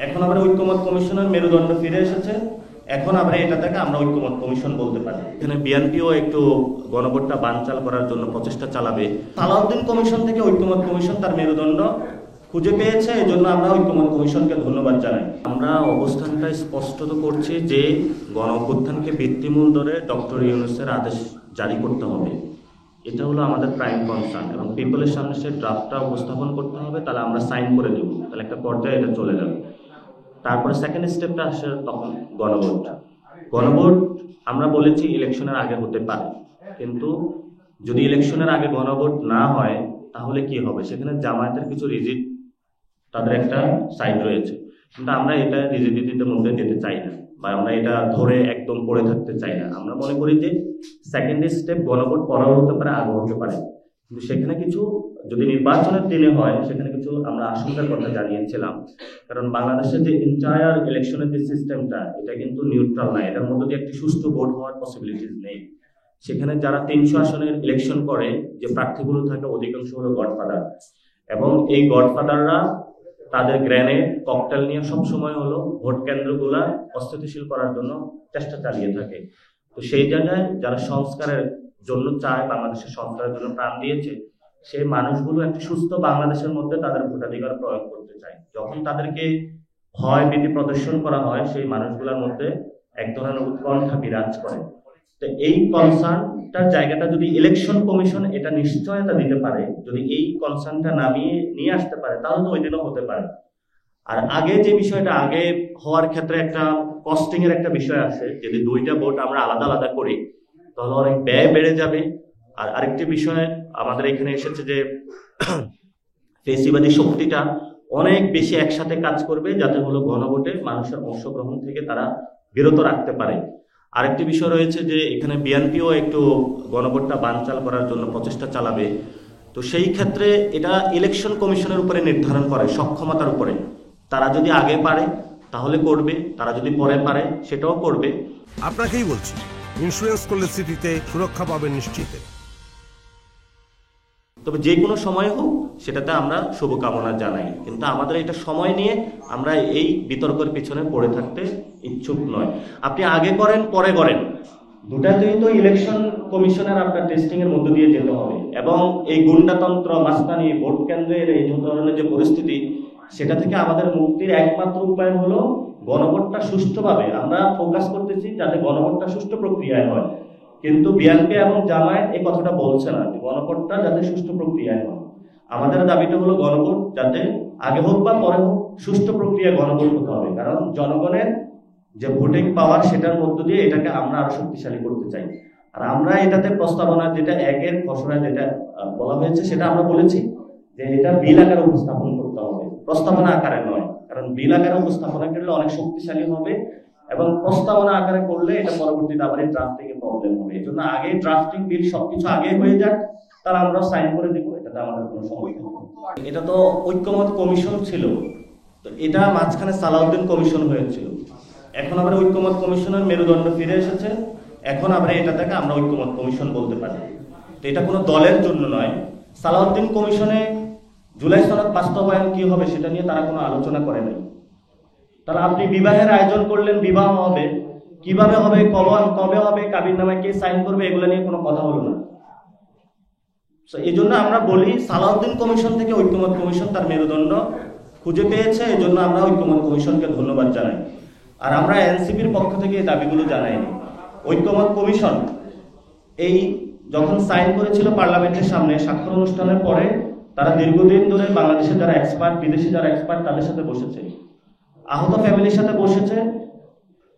এখন আবার ঐক্যমত কমিশনের মেরুদণ্ড ফিরে এসেছে। এখন আমরা এটাকে আমরা ঐক্যমত কমিশন বলতে পারি। এখানে বিএনপিও একটু গণভোটটা বানচাল করার জন্য প্রচেষ্টা চালাবে। সালাউদ্দিন কমিশন থেকে ঐক্যমত কমিশন তার মেরুদণ্ড খুঁজে পেয়েছে, এই জন্য আমরা ঐক্যমত কমিশনকে ধন্যবাদ জানাই। আমরা অবস্থানটা স্পষ্ট করছি যে গণঅভ্যুত্থানকে ভিত্তিমূল ধরে ডক্টর ইউনূসের আদেশ জারি করতে হবে। এটা হলো আমাদের প্রাইম কনসার্ন, এবং পিপলের সামনে সে ড্রাফটটা উপস্থাপন করতে হবে, তাহলে আমরা সাইন করে দেব, তাহলে একটা পর্যায়ে এটা চলে যাবে। তারপরে সেকেন্ড স্টেপটা আসে তখন গণভোট। গণভোট আমরা বলেছি ইলেকশনের আগে হতে পারে, কিন্তু যদি ইলেকশনের আগে গণভোট না হয় তাহলে কি হবে? সেখানে জামায়াতের কিছু রিজিড, তাদের একটা সাইড রয়েছে, কিন্তু আমরা এটা রিজিডিটির মধ্যে যেতে চাই না, বা আমরা এটা ধরে একদম পড়ে থাকতে চাই না। আমরা মনে করি যে সেকেন্ড স্টেপ গণভোট পরেও হতে পারে, আগেও হতে পারে, কিন্তু সেখানে কিছু যদি নির্বাচনের দিনে হয় সেখানে কিছু আমরা আশঙ্কার কথা জানিয়েছিলাম। কারণ বাংলাদেশের যে এন্টায়ার ইলেকশনের যে সিস্টেমটা, এটা কিন্তু নিউট্রাল না, এটার মধ্যে দিয়ে একটি সুষ্ঠু ভোট হওয়ার পসিবিলিটিস নেই। সেখানে যারা 300 আসনের ইলেকশন করে যে প্রার্থীগুলো থাকে, অধিকাংশ হলো গডফাদার, এবং এই গডফাদাররা তাদের গ্রেনেড ককটেল নিয়ে সবসময় হলো ভোট কেন্দ্রগুলা অস্থিতিশীল করার জন্য চেষ্টা চালিয়ে থাকে। তো সেই জায়গায় যারা সংস্কারের জন্য চায়, বাংলাদেশের সংস্কারের জন্য প্রাণ দিয়েছে, সেই মানুষগুলো একটি সুস্থ বাংলাদেশের মধ্যে তাদের ভোটাধিকার প্রয়োগ করতে চায়। যখন তাদেরকে ভয় ভীতি প্রদর্শন করা হয়, সেই মানুষগুলোর মধ্যে এক ধরনের উৎকণ্ঠা বিরাজ করে। তো এই কনসার্নটার জায়গাটা যদি ইলেকশন কমিশন এটা নিশ্চয়তা দিতে পারে, যদি এই কনসার্নটা নামিয়ে নিয়ে আসতে পারে, তাহলে তো ওই দিনও হতে পারে। আর আগে যে বিষয়টা, আগে হওয়ার ক্ষেত্রে একটা কস্টিং এর একটা বিষয় আছে, যদি দুইটা ভোট আমরা আলাদা আলাদা করি তাহলে অনেক ব্যয় বেড়ে যাবে। আর আরেকটি বিষয় আমাদের এখানে এসেছে যে ফেসিবাদী শক্তিটা অনেক বেশি একসাথে কাজ করবে, যাতে হলো গণভোটে মানুষের অংশগ্রহণ থেকে তারা বিরত রাখতে পারে। আরেকটি বিষয় রয়েছে যে এখানে বিএনপিও একটু গণভোটটা বানচাল করার জন্য প্রচেষ্টা চালাবে। তো সেই ক্ষেত্রে এটা ইলেকশন কমিশনের উপরে নির্ধারণ করে, সক্ষমতার উপরে। তারা যদি আগে পারে তাহলে করবে, তারা যদি পরে পারে সেটাও করবে। আপনাকেই বলছি, ইন্স্যুরেন্স করলে সিটিতে সুরক্ষা পাবেন নিশ্চিত। তবে যে কোনো সময় হোক সেটাতে আমরা শুভকামনা জানাই, কিন্তু আমাদের এটা সময় নিয়ে আমরা এই বিতর্কের পিছনে পড়ে থাকতে ইচ্ছুক নয়। আপনি আগে করেন পরে করেন, দুটাতেই তো ইলেকশন কমিশনের আপনার টেস্টিং এর মধ্য দিয়ে যেতে হবে, এবং এই গুন্ডাতন্ত্র, মাস্তানি, ভোট কেন্দ্রের এই ধরনের যে পরিস্থিতি, সেটা থেকে আমাদের মুক্তির একমাত্র উপায় হলো গণভোটটা সুষ্ঠুভাবে। আমরা ফোকাস করতেছি যাতে গণভোটটা সুষ্ঠু প্রক্রিয়ায় হয়, কিন্তু বিএনপি এবং জামায়াত এই কথাটা বলছে না যে গণভোটটা যাতে সুষ্ঠু প্রক্রিয়ায় হয়। আমাদের দাবিটা হলো গণভোট যাতে আগে হোক বা পরে হোক, সুষ্ঠু প্রক্রিয়ায় গণভোট হতে হবে। কারণ জনগণের যে ভোটিং পাওয়ার, সেটার মধ্য দিয়ে এটাকে আমরা আরো শক্তিশালী করতে চাই। আর আমরা এটাতে প্রস্তাবনা যেটা একের খসড়ায় যেটা বলা হয়েছে, সেটা আমরা বলেছি যে এটা বিল আকারে উপস্থাপন করতে হবে, প্রস্তাবনা আকারে নয়। কারণ বিল আকারে উপস্থাপনা করলে অনেক শক্তিশালী হবে, এবং প্রস্তাবনা আকারে করলে এটা পরবর্তীতে আবার ড্রাফটিং এ প্রবলেম হবে। এই জন্য আগে ড্রাফটিং বিল সবকিছু আগে হয়ে যাক, তাহলে আমরা সাইন করে দেবো, এটাতে আমাদের কোনো সমস্যা নেই। এটা তো ঐক্যমত কমিশন ছিল, তো এটা মাঝখানে সালাউদ্দিন কমিশন হয়েছিল। এখন আবার ঐক্যমত কমিশনের মেরুদণ্ড ফিরে এসেছে। এখন আমরা এটাকে আমরা ঐক্যমত কমিশন বলতে পারি। তো এটা কোনো দলের জন্য নয়। সালাউদ্দিন কমিশনে জুলাই সনদ বাস্তবায়ন কি হবে সেটা নিয়ে তারা কোনো আলোচনা করে নাই। তাহলে আপনি বিবাহের আয়োজন করলেন, বিবাহ হবে, কিভাবে হবে, কবে হবে, কাবির নামায় কে সাইন করবে, এগুলো নিয়ে কোনো কথা হলো না। এই জন্য আমরা বলি সালাউদ্দিন কমিশন থেকে ঐক্যমত কমিশন তার মেরুদণ্ড খুঁজে পেয়েছে, এই জন্য আমরা ঐক্যমত কমিশনকে ধন্যবাদ জানাই। আর আমরা এনসিপির পক্ষ থেকে এই দাবিগুলো জানাইনি। ঐক্যমত কমিশন এই যখন সাইন করেছিল পার্লামেন্টের সামনে স্বাক্ষর অনুষ্ঠানের পরে, তারা দীর্ঘদিন ধরে বাংলাদেশের যারা এক্সপার্ট, বিদেশি যারা এক্সপার্ট, তাদের সাথে বসেছে, আহত ফ্যামিলির সাথে বসেছে,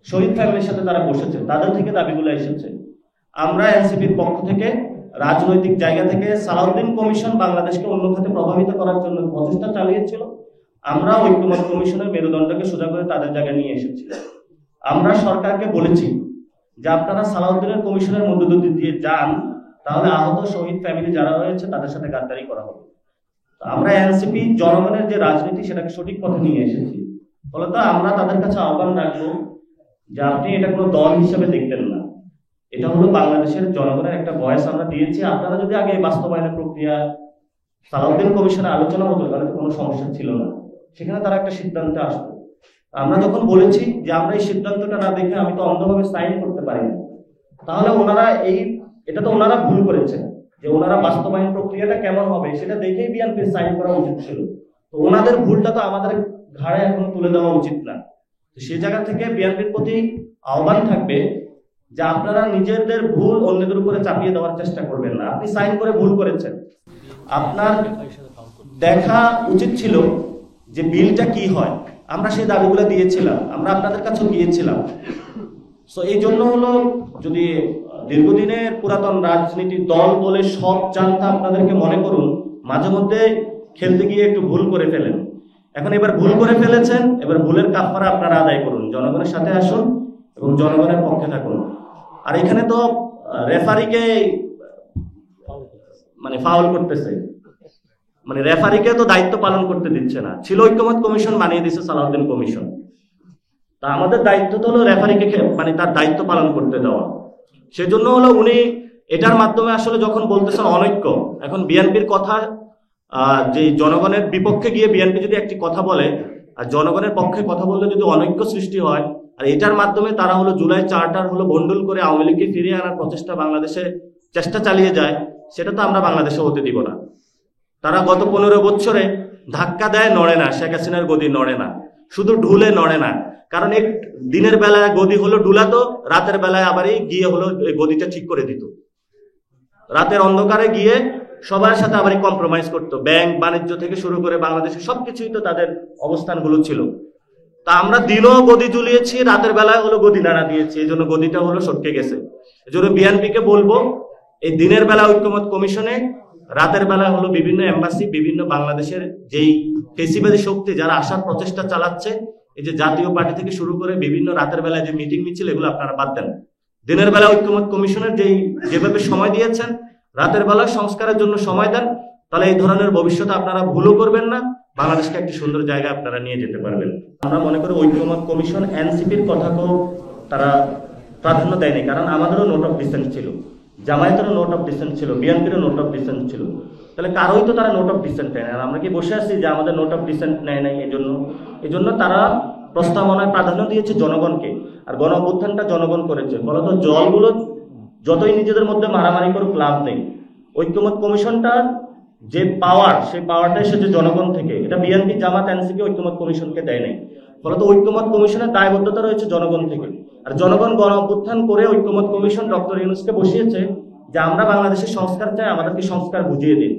শহীদ ফ্যামিলির সাথে তারা বসেছে, তাদের থেকে দাবিগুলো এসেছে। আমরা এনসিপির পক্ষ থেকে রাজনৈতিক জায়গা থেকে সালাউদ্দিন কমিশন বাংলাদেশকে অন্য খাতে প্রভাবিত করার জন্য প্রচেষ্টা চালিয়েছিল, আমরা ঐক্যমত কমিশনের মেরুদণ্ডকে সোজা করে তাদের জায়গায় নিয়ে এসেছি। আমরা সরকারকে বলেছি যে আপনারা সালাউদ্দিনের কমিশনের মধ্য দিয়ে যান, তাহলে আহত শহীদ ফ্যামিলি যারা রয়েছে তাদের সাথে গাদ্দারি করা হবে। আমরা এনসিপি জনগণের যে রাজনীতি সেটাকে সঠিক পথে নিয়ে এসেছি। ফলত আমরা তাদের কাছে আহ্বান রাখবো যে আপনি এটা কোনো দল হিসেবে দেখবেন না, এটা হলো বাংলাদেশের জনগণের একটা ভয়েস আমরা দিয়েছি। আপনারা যদি আগে বাস্তবায়নের প্রক্রিয়া সালাউদ্দিন কমিশনে আলোচনা হতো তাহলে তো কোনো সমস্যা ছিল না, সেখানে তারা একটা সিদ্ধান্তে আসতো। আমরা যখন বলেছি যে আমরা এই সিদ্ধান্তটা না দেখে আমি তো অন্ধভাবে সাইন করতে পারি না, তাহলে ওনারা এটা তো ওনারা ভুল করেছেন, যে ওনারা বাস্তবায়ন প্রক্রিয়াটা কেমন হবে সেটা দেখেই বিএনপি সাইন করা উচিত ছিল। তো ওনাদের ভুলটা তো আমাদের ঘাড়ে এখন তুলে দেওয়া উচিত না। তো সেই জায়গা থেকে বিএনপির প্রতি আহ্বান থাকবে যে আপনারা নিজেদের ভুল অন্যদের উপরে চাপিয়ে দেওয়ার চেষ্টা করবেন না। আপনি সাইন করে ভুল করেছেন, আপনার দেখা উচিত ছিল যে বিলটা কি হয়। আমরা সেই দাবিগুলো দিয়েছিলাম, আমরা আপনাদের কাছেও গিয়েছিলাম। সো এই জন্য হলো, যদি দীর্ঘদিনের পুরাতন রাজনীতি দল বলে সব জানতা আপনাদেরকে মনে করুন, মাঝে মধ্যে খেলতে গিয়ে একটু ভুল করে ফেলেন। এখন এবার ভুল করে ফেলেছেন, এবার ভুলের কাফারা আপনারা আদায় করুন, জনগণের সাথে আসুন এবং জনগণের পক্ষে থাকুন। আর এখানে তো রেফারিকে মানে ফাউল করতেছে, মানে রেফারিকে তো দায়িত্ব পালন করতে দিচ্ছে না। ছিল ঐক্যমত কমিশন, বানিয়ে দিচ্ছে সালাউদ্দিন কমিশন। তা আমাদের দায়িত্ব তো হলো রেফারিকে মানে তার দায়িত্ব পালন করতে দেওয়া। সেজন্য হলো উনি এটার মাধ্যমে আসলে যখন বলতেছেন অনৈক্য, এখন বিএনপির কথা যে জনগণের বিপক্ষে গিয়ে বিএনপি যদি একটি কথা বলে আর জনগণের পক্ষে কথা বললে যদি অনৈক্য সৃষ্টি হয়, আর এটার মাধ্যমে তারা হলো জুলাই চার্টার হলো বন্ডুল করে আওয়ামী লীগকে ফিরিয়ে আনার প্রচেষ্টা বাংলাদেশে চেষ্টা চালিয়ে যায়, সেটা তো আমরা বাংলাদেশে হতে দিব না। তারা গত 15 বছরে ধাক্কা দেয়, নড়ে না, শেখ হাসিনার গদি নড়ে না, শুধু ঢুলে নড়ে না। কারণ এক দিনের বেলায় গদি হলো ডুলাতো, রাতের বেলায় আবারই গিয়ে হলো গদিটা ঠিক করে দিত। রাতের অন্ধকারে গিয়ে সবার সাথে আবারই কম্প্রোমাইজ করতো। ব্যাংক বাণিজ্য থেকে শুরু করে বাংলাদেশে সবকিছুই তো তাদের অবস্থানগুলো ছিল। তা আমরা দিনও গদি ঝুলিয়েছি, রাতের বেলায় হলো গদি নাড়া দিয়েছি, এই জন্য গদিটা হলো সটকে গেছে। এই জন্য বিএনপিকে বলবো, এই দিনের বেলা ঐক্যমত কমিশনে, রাতের বেলা হলো বিভিন্ন এম্বাসি, বিভিন্ন বাংলাদেশের যেই ফেসিবাদী শক্তি যারা আসার প্রচেষ্টা চালাচ্ছে, এই যে জাতীয় পার্টি থেকে শুরু করে বিভিন্ন রাতের বেলায় যে মিটিং মিছিল, এগুলো আপনারা বাদ দেন। দিনের বেলা ঐক্যমত কমিশনের যেভাবে সময় দিয়েছেন, রাতের বেলা সংস্কারের জন্য সময় দেন, তাহলে এই ধরনের ভবিষ্যতে আপনারা ভুলও করবেন না, বাংলাদেশকে একটি সুন্দর জায়গায় আপনারা নিয়ে যেতে পারবেন। আমরা মনে করি ঐক্যমত কমিশন এনসিপির কথাকেও তারা প্রাধান্য দেয়নি, কারণ আমাদেরও নোট অফ ডিসেন্ট ছিল, জামায়াতেরও নোট অফ ডিসেন্ট ছিল, বিএনপিরও নোট অফ ডিসেন্ট ছিল। তাহলে কারোই তো তারা নোট অফ ডিসেন্ট নেয় না। আর আমরা কি বসে আছি যে আমাদের নোট অফ ডিসেন্ট নেয় নাই? এই জন্য তারা প্রস্তাবনায় প্রাধান্য দিয়েছে জনগণকে, আর গণ অভ্যুত্থানটা জনগণ করেছে। ফলত দলগুলো যতই নিজেদের মধ্যে মারামারি করুক, লাভ নেই। ঐক্যমত কমিশনটার যে পাওয়ার, সেই পাওয়ারটা এসেছে জনগণ থেকে। এটা বিএনপি, জামাত, এনসিপি ঐক্যমত কমিশনকে দেয় নাই। ফলত ঐক্যমত কমিশনের দায়বদ্ধতা রয়েছে জনগণ থেকে। আর জনগণ গণ অভ্যুত্থান করে ঐক্যমত কমিশন ডক্টর ইউনূসকে বসিয়েছে যে আমরা বাংলাদেশের সংস্কার চাই, আমাদেরকে সংস্কার বুঝিয়ে দিন।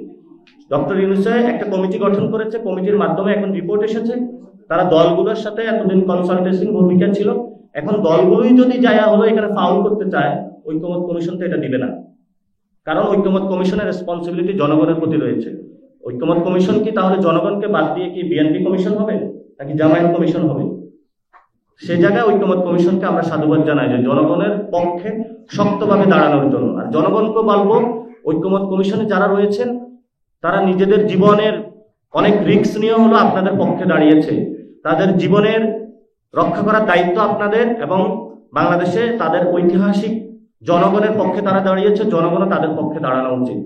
ডক্টর ইউনূসে একটা কমিটি গঠন করেছে, কমিটির মাধ্যমে এখন রিপোর্ট এসেছে। তারা দলগুলোর সাথে এতদিন কনসালটেশন ভূমিকা ছিল, এখন দলগুলোই যদি যায় হলো এখানে ফাউল করতে চায়, ঐক্যমত কমিশন তো এটা দিবে না। কারণ ঐক্যমত কমিশনের রেসপন্সিবিলিটি জনগণের প্রতি রয়েছে। ঐক্যমত কমিশন কি তাহলে জনগণকে বাদ দিয়ে কি বিএনপি কমিশন হবে নাকি জামায়াত কমিশন হবে? সেই জায়গায় ঐক্যমত কমিশনকে আমরা সাধুবাদ জানাই যে জনগণের পক্ষে শক্তভাবে দাঁড়ানোর জন্য। আর জনগণকে বলবো, ঐক্যমত কমিশনে যারা রয়েছেন তারা নিজেদের জীবনের অনেক রিস্ক নিয়ে হলো আপনাদের পক্ষে দাঁড়িয়েছে। তাদের জীবনের রক্ষা করার দায়িত্ব আপনাদের, এবং বাংলাদেশে তাদের ঐতিহাসিক জনগণের পক্ষে তারা দাঁড়িয়েছে, জনগণও তাদের পক্ষে দাঁড়ানো উচিত।